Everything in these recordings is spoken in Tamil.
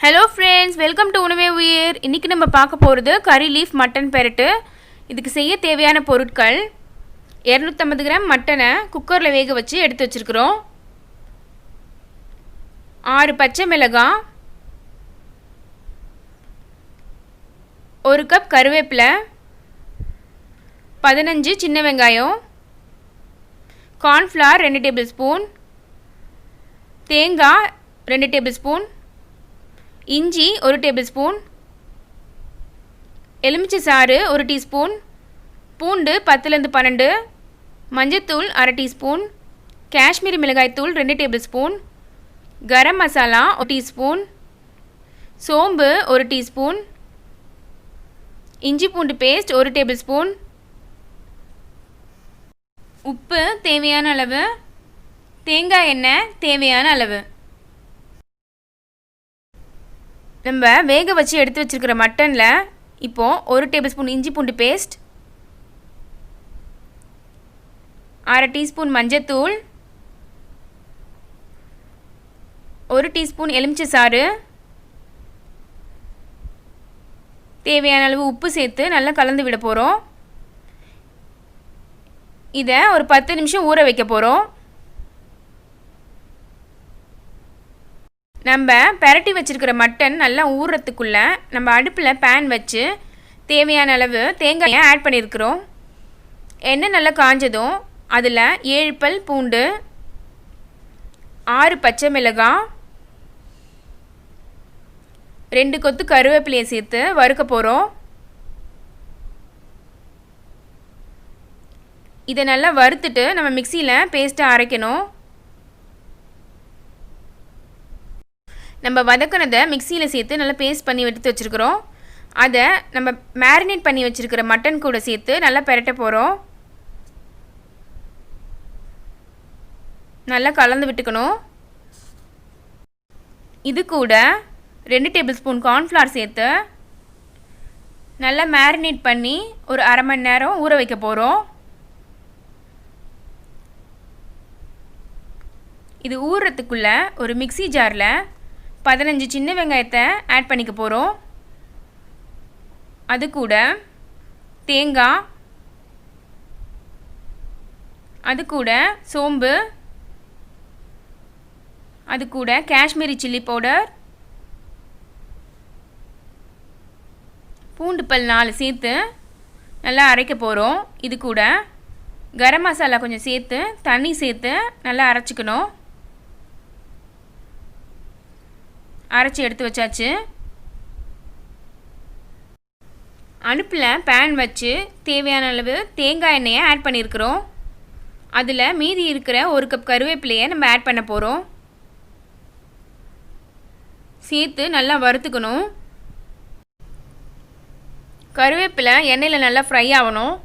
Hello friends, welcome to உணவே உயிர். இன்னைக்கு நம்ம பார்க்க போறது curryleaf mutton பெரட்டு. இதுக்கு செய்ய தேவையான பொருட்கள் 250 கிராம் மட்டனை குக்கர்ல வேக வச்சு எடுத்து வச்சிருக்கோம். 6 பச்சை மிளகாய், 1 கப் கருவேப்பிலை, 15 சின்ன வெங்காயம், corn flour 2 டேபிள்ஸ்பூன், தேங்காய் 2 டேபிள்ஸ்பூன், இஞ்சி 1 டேபிள்ஸ்பூன், எலுமிச்சை சாறு 1 டீஸ்பூன், பூண்டு 10 12, மஞ்சத்தூள் அரை டீஸ்பூன், காஷ்மீரி மிளகாய் தூள் 2 டேபிள்ஸ்பூன், கரம் மசாலா 1 டீஸ்பூன், சோம்பு 1 டீஸ்பூன், இஞ்சி பூண்டு பேஸ்ட் 1 டேபிள்ஸ்பூன், உப்பு தேவையான அளவு, தேங்காய் எண்ணெய் தேவையான அளவு. நம்ம வேக வச்சு எடுத்து வச்சிருக்கிற மட்டனில் இப்போது 1 டேபிள்ஸ்பூன் இஞ்சி பூண்டு பேஸ்ட், அரை டீஸ்பூன் மஞ்சத்தூள், 1 டீஸ்பூன் எலுமிச்சை சாறு, தேவையான அளவு உப்பு சேர்த்து நல்லா கலந்து விட போகிறோம். இதை ஒரு 10 நிமிஷம் ஊற வைக்க போகிறோம். நம்ம பெரட்டி வச்சிருக்கிற மட்டன் நல்லா ஊறுறதுக்குள்ளே நம்ம அடுப்பில் பேன் வச்சு தேவையான அளவு தேங்காயை ஆட் பண்ணியிருக்கிறோம். எண்ணெய் நல்லா காஞ்சதும் அதில் 7 பல் பூண்டு, 6 பச்சை மிளகாய், 2 கொத்து கருவேப்பிலையை சேர்த்து வறுக்க போகிறோம். இதை நல்லா வறுத்துட்டு நம்ம மிக்சியில் பேஸ்ட்டாக அரைக்கணும். நம்ம வதக்கினதை மிக்சியில் சேர்த்து நல்லா பேஸ்ட் பண்ணி எடுத்து வச்சுருக்கிறோம். அதை நம்ம மேரினேட் பண்ணி வச்சுருக்கிற மட்டன் கூட சேர்த்து நல்லா பெரட்ட போகிறோம். நல்லா கலந்து விட்டுக்கணும். இது கூட 2 டேபிள்ஸ்பூன் கார்ன்ஃப்ளவர் சேர்த்து நல்லா மேரினேட் பண்ணி ஒரு அரை மணி நேரம் ஊற வைக்க போகிறோம். இது ஊறுறதுக்குள்ளே ஒரு மிக்சி ஜாரில் 15 சின்ன வெங்காயத்தை ஆட் பண்ணிக்க போகிறோம். அது கூட தேங்காய், அது கூட சோம்பு, அது கூட காஷ்மீரி சில்லி பவுடர், பூண்டு பல் 4 சேர்த்து நல்லா அரைக்க போகிறோம். இது கூட கரம் மசாலா கொஞ்சம் சேர்த்து தண்ணி சேர்த்து நல்லா அரைச்சிக்கணும். அரைச்சி எடுத்து வச்சாச்சு. அடுப்பில் பேன் வச்சு தேவையான அளவு தேங்காய் எண்ணெயை ஆட் பண்ணியிருக்கிறோம். அதில் மீதி இருக்கிற 1 கப் கருவேப்பிலையை நம்ம ஆட் பண்ண போகிறோம். சேர்த்து நல்லா வறுத்துக்கணும். கருவேப்பிலை எண்ணெயில் நல்லா ஃப்ரை ஆகணும்.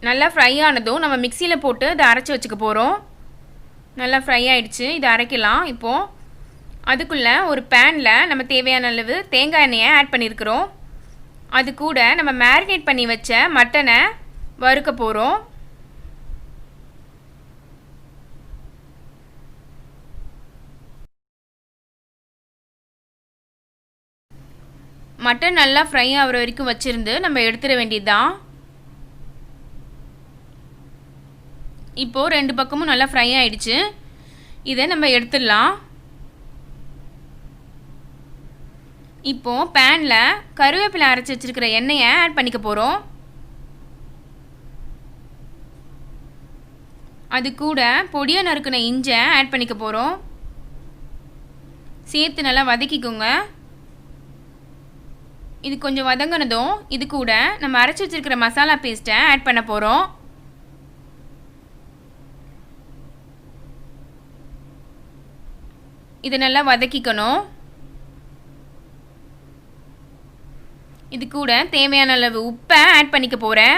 நல்லா ஃப்ரை ஆனதும் நம்ம மிக்சியில் போட்டு இதை அரைச்சி வச்சுக்க போகிறோம். நல்லா ஃப்ரை ஆகிடுச்சு. இதை அரைக்கலாம். இப்போது அதுக்குள்ளே ஒரு பேனில் நம்ம தேவையான அளவு தேங்காய் எண்ணெயை ஆட் பண்ணியிருக்கிறோம். அது கூட நம்ம மேரினேட் பண்ணி வச்ச மட்டனை வறுக்க போகிறோம். மட்டன் நல்லா ஃப்ரை ஆகிற வரைக்கும் வச்சுருந்து நம்ம எடுத்துட வேண்டியது தான். இப்போது 2 பக்கமும் நல்லா ஃப்ரை ஆகிடுச்சு. இதை நம்ம எடுத்துடலாம். இப்போது பேனில் கருவேப்பிலை அரைச்சி வச்சுருக்கிற எண்ணெயை ஆட் பண்ணிக்க போகிறோம். அது கூட பொடியாக நறுக்கின இஞ்சை ஆட் பண்ணிக்க போகிறோம். சேர்த்து நல்லா வதக்கிக்கோங்க. இது கொஞ்சம் வதங்கினதும் இது கூட நம்ம அரைச்சி வச்சுருக்கிற மசாலா பேஸ்ட்டை ஆட் பண்ண போகிறோம். இதை நல்லா வதக்கிக்கணும். இது கூட தேவையான அளவு உப்பை ஆட் பண்ணிக்க போகிறேன்.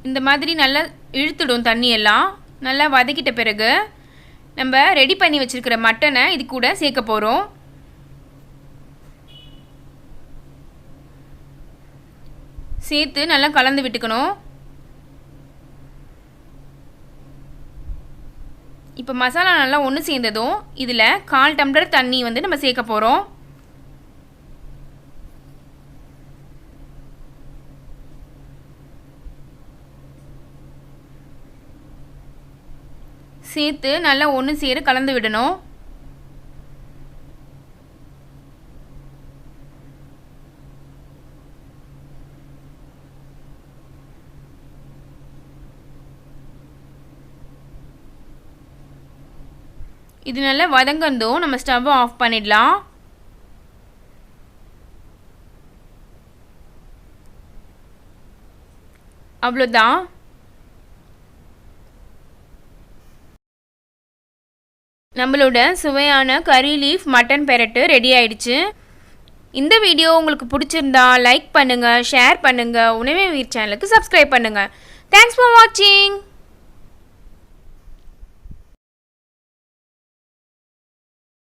இந்த மாதிரி நல்லா இழுத்துடும் தண்ணியெல்லாம். நல்லா வதக்கிட்ட பிறகு நம்ம ரெடி பண்ணி வச்சுருக்கிற மட்டனை இது கூட சேர்க்க போகிறோம். சேர்த்து நல்லா கலந்து விட்டுக்கணும். இப்போ மசாலா நல்லா ஒன்று சேர்ந்ததும் இதில் 1/4 டம்ளர் தண்ணி வந்து நம்ம சேர்க்க போகிறோம். சேர்த்து நல்லா ஒன்று சேர கலந்து விடணும். இது நல்லா வதங்கந்தோம் நம்ம ஸ்டவ் ஆஃப் பண்ணிடலாம். அவ்வளோதான். நம்மளோட சுவையான கறி லீஃப் மட்டன் பெரட்டு ரெடி ஆயிடுச்சு. இந்த வீடியோ உங்களுக்கு பிடிச்சிருந்தா லைக் பண்ணுங்கள், ஷேர் பண்ணுங்கள், உணவே வீர் சேனலுக்கு சப்ஸ்கிரைப் பண்ணுங்கள். தேங்க்ஸ் ஃபார் வாட்சிங்.